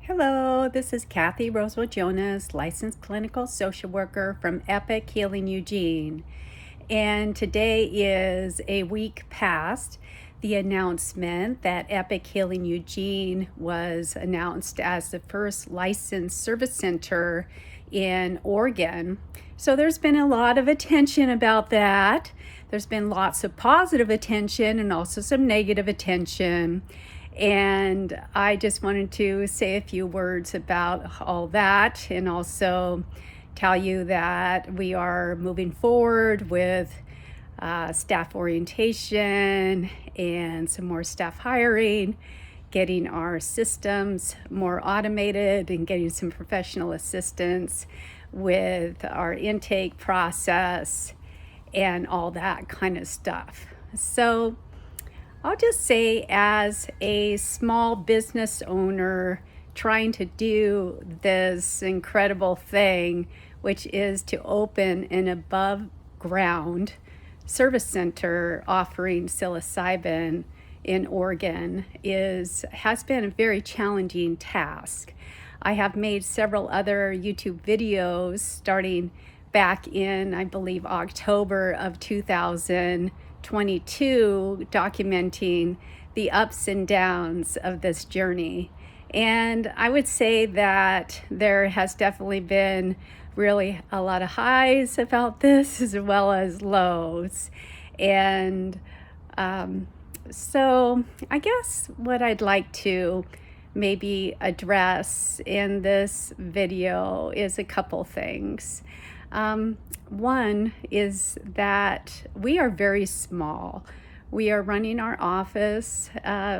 Hello, this is Cathy Rosewell Jonas, licensed clinical social worker from Epic Healing Eugene. And today is a week past the announcement that Epic Healing Eugene was announced as the first licensed service center in Oregon. So there's been a lot of attention about that. There's been lots of positive attention and also some negative attention. And I just wanted to say a few words about all that and also tell you that we are moving forward with staff orientation and some more staff hiring, getting our systems more automated and getting some professional assistance with our intake process and all that kind of stuff. So I'll just say, as a small business owner trying to do this incredible thing, which is to open an above ground service center offering psilocybin in Oregon, has been a very challenging task. I have made several other YouTube videos starting back in, I believe, October of 2022, documenting the ups and downs of this journey. And I would say that there has definitely been really a lot of highs about this as well as lows. And so I guess what I'd like to maybe address in this video is a couple things. One is that we are very small. We are running our office.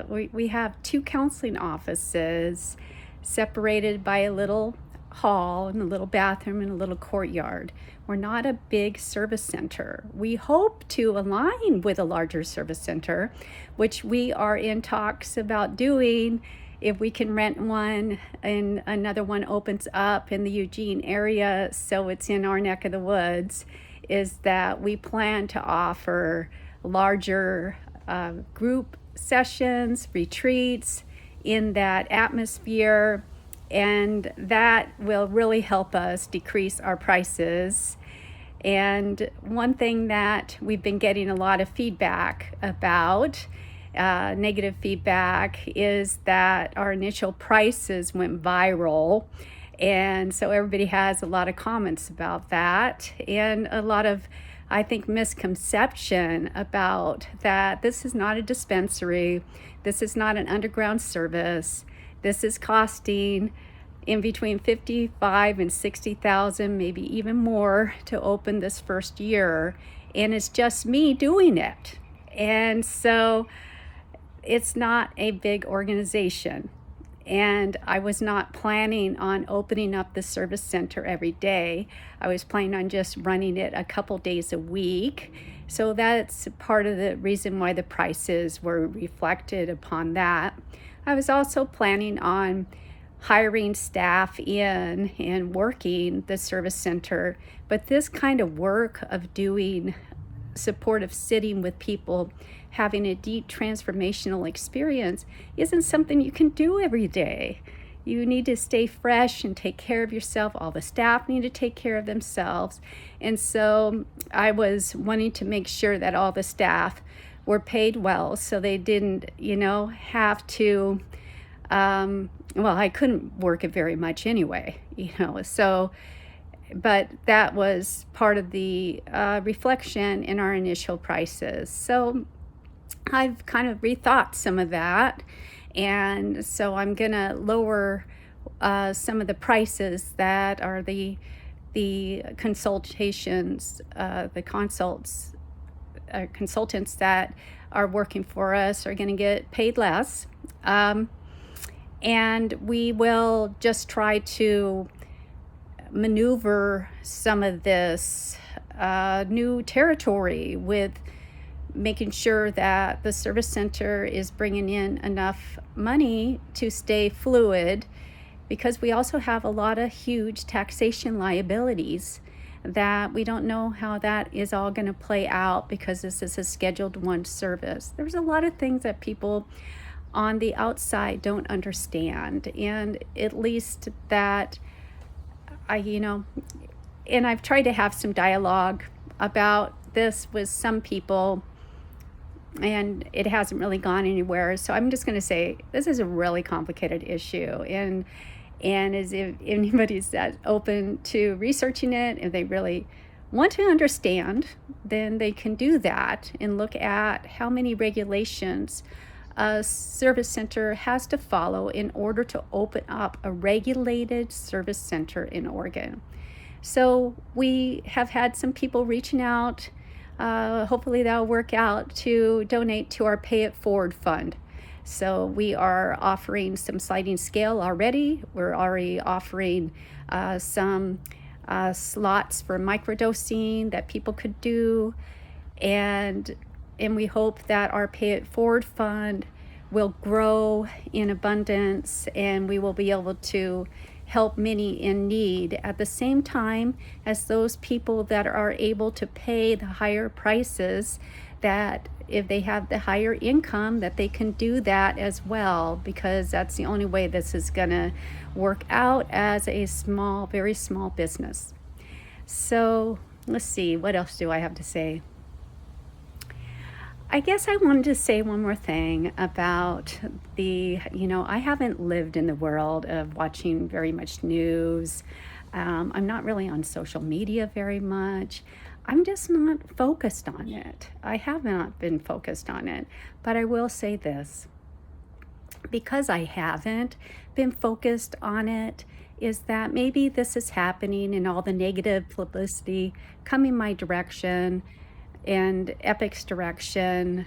We have two counseling offices separated by a little hall and a little bathroom and a little courtyard. We're not a big service center. We hope to align with a larger service center, which we are in talks about doing. If we can rent one and another one opens up in the Eugene area, so it's in our neck of the woods, is that we plan to offer larger group sessions, retreats in that atmosphere, and that will really help us decrease our prices. And one thing that we've been getting a lot of feedback about, negative feedback, is that our initial prices went viral. And so everybody has a lot of comments about that, and a lot of, I think, misconception about that. This is not a dispensary. This is not an underground service. This is costing in between $55,000 and $60,000, maybe even more, to open this first year. And it's just me doing it. And so it's not a big organization. And I was not planning on opening up the service center every day. I was planning on just running it a couple days a week. So that's part of the reason why the prices were reflected upon that. I was also planning on hiring staff in and working the service center. But this kind of work of doing supportive sitting with people, having a deep transformational experience, isn't something you can do every day. You need to stay fresh and take care of yourself. All the staff need to take care of themselves. And so I was wanting to make sure that all the staff were paid well, so they didn't, have to, I couldn't work it very much anyway, so, but that was part of the reflection in our initial prices. So I've kind of rethought some of that, and so I'm gonna lower some of the prices that are the consultations, the consultants that are working for us are going to get paid less, and we will just try to maneuver some of this new territory with making sure that the service center is bringing in enough money to stay fluid, because we also have a lot of huge taxation liabilities that we don't know how that is all going to play out, because this is a scheduled one service. There's a lot of things that people on the outside don't understand. And at least that you know, and I've tried to have some dialogue about this with some people, and it hasn't really gone anywhere. So I'm just going to say this is a really complicated issue, and as if anybody's that open to researching it, if they really want to understand, then they can do that and look at how many regulations a service center has to follow in order to open up a regulated service center in Oregon. So we have had some people reaching out. Hopefully that'll work out to donate to our Pay It Forward fund. So we are offering some sliding scale already. We're already offering some slots for microdosing that people could do. And we hope that our Pay It Forward fund will grow in abundance, and we will be able to help many in need at the same time as those people that are able to pay the higher prices, that if they have the higher income, that they can do that as well, because that's the only way this is going to work out as a small, very small business. So let's see, what else do I have to say? I guess I wanted to say one more thing about I haven't lived in the world of watching very much news. I'm not really on social media very much. I'm just not focused on it. I have not been focused on it. But I will say this, because I haven't been focused on it, is that maybe this is happening and all the negative publicity coming my direction and Epic's direction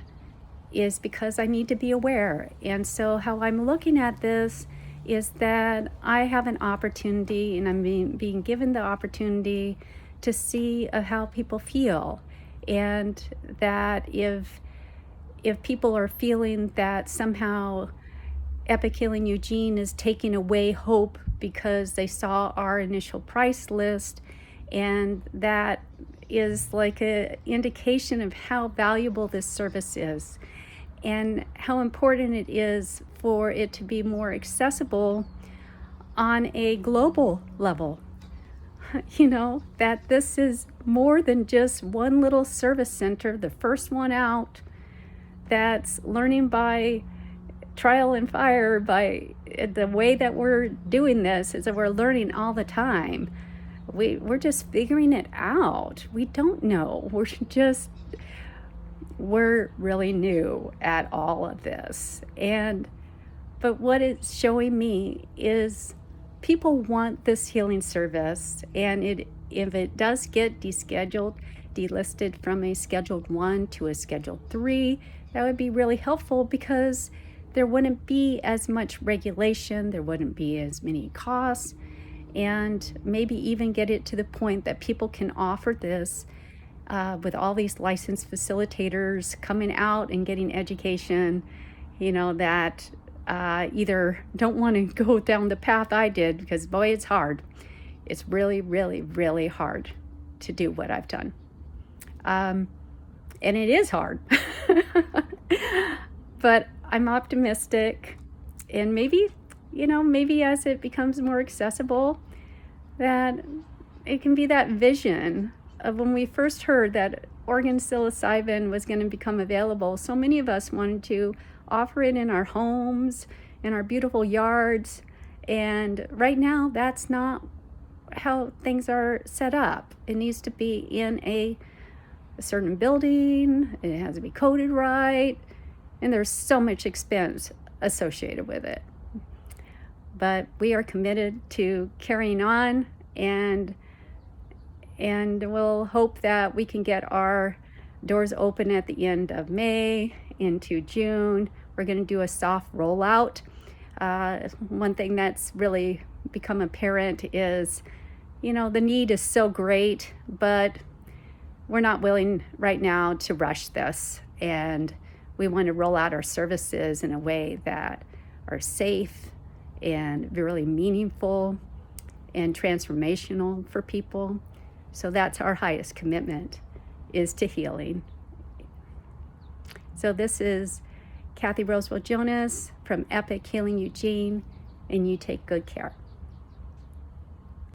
is because I need to be aware. And so how I'm looking at this is that I have an opportunity, and I'm being given the opportunity to see how people feel. And that if people are feeling that somehow Epic Healing Eugene is taking away hope because they saw our initial price list, and that is like an indication of how valuable this service is and how important it is for it to be more accessible on a global level. That this is more than just one little service center, the first one out, that's learning by trial and fire. By the way that we're doing this is that we're learning all the time. We're just figuring it out. We don't know. We're really new at all of this. But what it's showing me is people want this healing service, and if it does get delisted from a scheduled 1 to a scheduled 3, that would be really helpful, because there wouldn't be as much regulation, there wouldn't be as many costs, and maybe even get it to the point that people can offer this with all these licensed facilitators coming out and getting education, that either don't want to go down the path I did, because boy, it's hard. It's really, really, really hard to do what I've done. And it is hard. But I'm optimistic, and maybe as it becomes more accessible, that it can be that vision of when we first heard that Oregon psilocybin was going to become available. So many of us wanted to offer it in our homes, in our beautiful yards. And right now, that's not how things are set up. It needs to be in a certain building. It has to be coded right. And there's so much expense associated with it. But we are committed to carrying on, and we'll hope that we can get our doors open at the end of May into June. We're going to do a soft rollout. One thing that's really become apparent is, the need is so great, but we're not willing right now to rush this. And we want to roll out our services in a way that are safe and really meaningful and transformational for people. So that's our highest commitment, is to healing. So this is Cathy Rosewell Jonas from Epic Healing Eugene, and you take good care.